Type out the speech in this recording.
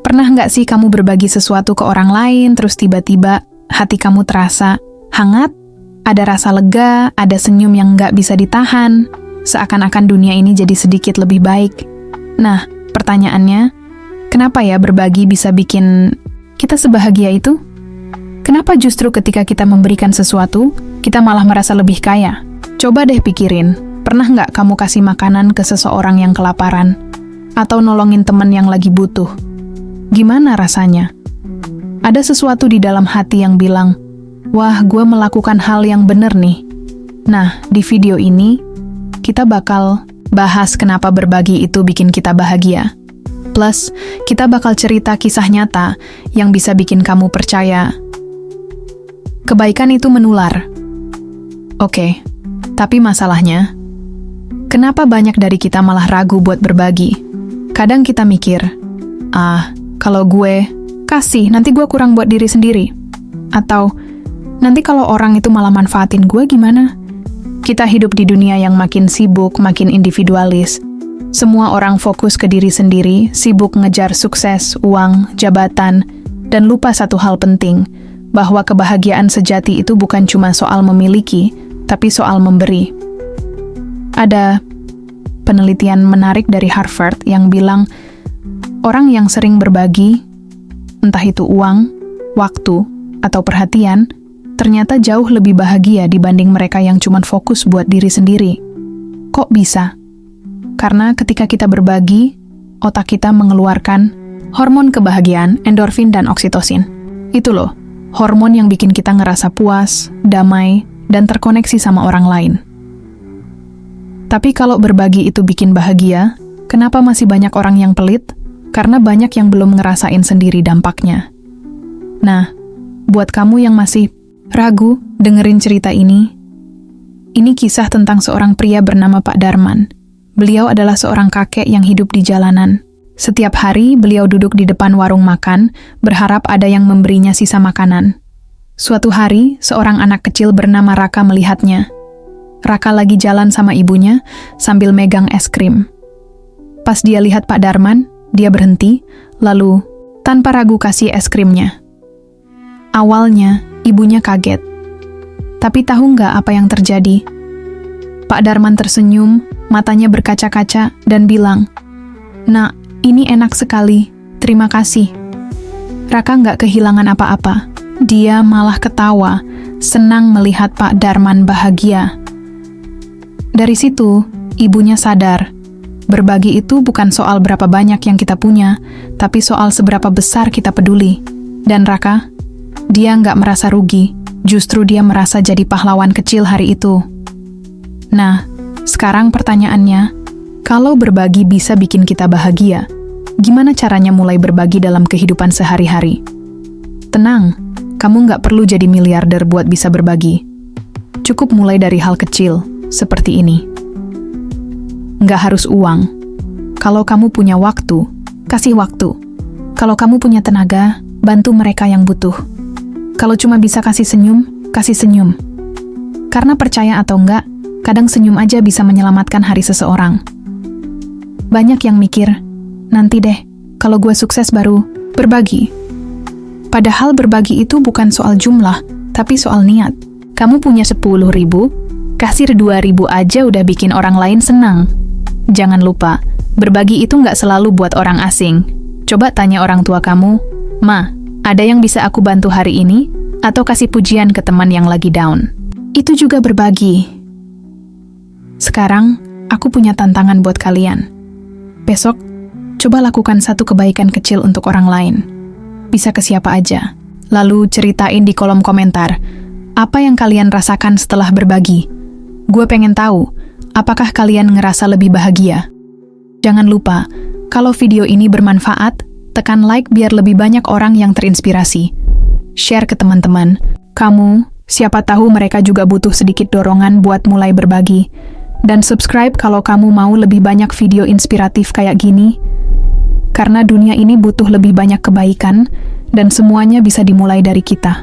Pernah nggak sih kamu berbagi sesuatu ke orang lain, terus tiba-tiba hati kamu terasa hangat, ada rasa lega, ada senyum yang nggak bisa ditahan, seakan-akan dunia ini jadi sedikit lebih baik. Nah, pertanyaannya, kenapa ya berbagi bisa bikin kita sebahagia itu? Kenapa justru ketika kita memberikan sesuatu, kita malah merasa lebih kaya? Coba deh pikirin, pernah nggak kamu kasih makanan ke seseorang yang kelaparan? Atau nolongin teman yang lagi butuh? Gimana rasanya? Ada sesuatu di dalam hati yang bilang, wah, gue melakukan hal yang bener nih. Nah, di video ini, kita bakal bahas kenapa berbagi itu bikin kita bahagia. Plus, kita bakal cerita kisah nyata yang bisa bikin kamu percaya kebaikan itu menular. Oke, tapi masalahnya, kenapa banyak dari kita malah ragu buat berbagi? Kadang kita mikir, kalau gue kasih, nanti gue kurang buat diri sendiri. Atau, nanti kalau orang itu malah manfaatin gue gimana? Kita hidup di dunia yang makin sibuk, makin individualis. Semua orang fokus ke diri sendiri, sibuk ngejar sukses, uang, jabatan, dan lupa satu hal penting, bahwa kebahagiaan sejati itu bukan cuma soal memiliki, tapi soal memberi. Ada penelitian menarik dari Harvard yang bilang, orang yang sering berbagi, entah itu uang, waktu, atau perhatian, ternyata jauh lebih bahagia dibanding mereka yang cuma fokus buat diri sendiri. Kok bisa? Karena ketika kita berbagi, otak kita mengeluarkan hormon kebahagiaan, endorfin dan oksitosin. Itu loh, hormon yang bikin kita ngerasa puas, damai, dan terkoneksi sama orang lain. Tapi kalau berbagi itu bikin bahagia, kenapa masih banyak orang yang pelit? Karena banyak yang belum ngerasain sendiri dampaknya. Nah, buat kamu yang masih ragu dengerin cerita ini kisah tentang seorang pria bernama Pak Darman. Beliau adalah seorang kakek yang hidup di jalanan. Setiap hari beliau duduk di depan warung makan, berharap ada yang memberinya sisa makanan. Suatu hari, seorang anak kecil bernama Raka melihatnya. Raka lagi jalan sama ibunya sambil megang es krim. Pas dia lihat Pak Darman, dia berhenti, lalu tanpa ragu kasih es krimnya. Awalnya, ibunya kaget. Tapi tahu nggak apa yang terjadi? Pak Darman tersenyum, matanya berkaca-kaca, dan bilang, "Nak, ini enak sekali, terima kasih." Raka nggak kehilangan apa-apa. Dia malah ketawa, senang melihat Pak Darman bahagia. Dari situ, ibunya sadar, berbagi itu bukan soal berapa banyak yang kita punya, tapi soal seberapa besar kita peduli. Dan Raka, dia nggak merasa rugi, justru dia merasa jadi pahlawan kecil hari itu. Nah, sekarang pertanyaannya, kalau berbagi bisa bikin kita bahagia, gimana caranya mulai berbagi dalam kehidupan sehari-hari? Tenang, kamu nggak perlu jadi miliarder buat bisa berbagi. Cukup mulai dari hal kecil, seperti ini. Nggak harus uang. Kalau kamu punya waktu, kasih waktu. Kalau kamu punya tenaga, bantu mereka yang butuh. Kalau cuma bisa kasih senyum, kasih senyum. Karena percaya atau enggak, kadang senyum aja bisa menyelamatkan hari seseorang. Banyak yang mikir, nanti deh, kalau gue sukses baru berbagi. Padahal berbagi itu bukan soal jumlah, tapi soal niat. Kamu punya 10.000, kasih 2.000 aja udah bikin orang lain senang. Jangan lupa, berbagi itu nggak selalu buat orang asing. Coba tanya orang tua kamu, "Ma, ada yang bisa aku bantu hari ini?" Atau kasih pujian ke teman yang lagi down. Itu juga berbagi. Sekarang, aku punya tantangan buat kalian. Besok, coba lakukan satu kebaikan kecil untuk orang lain. Bisa ke siapa aja. Lalu ceritain di kolom komentar, apa yang kalian rasakan setelah berbagi. Gue pengen tahu, apakah kalian ngerasa lebih bahagia? Jangan lupa, kalau video ini bermanfaat, tekan like biar lebih banyak orang yang terinspirasi. Share ke teman-teman. Kamu, siapa tahu mereka juga butuh sedikit dorongan buat mulai berbagi. Dan subscribe kalau kamu mau lebih banyak video inspiratif kayak gini. Karena dunia ini butuh lebih banyak kebaikan, dan semuanya bisa dimulai dari kita.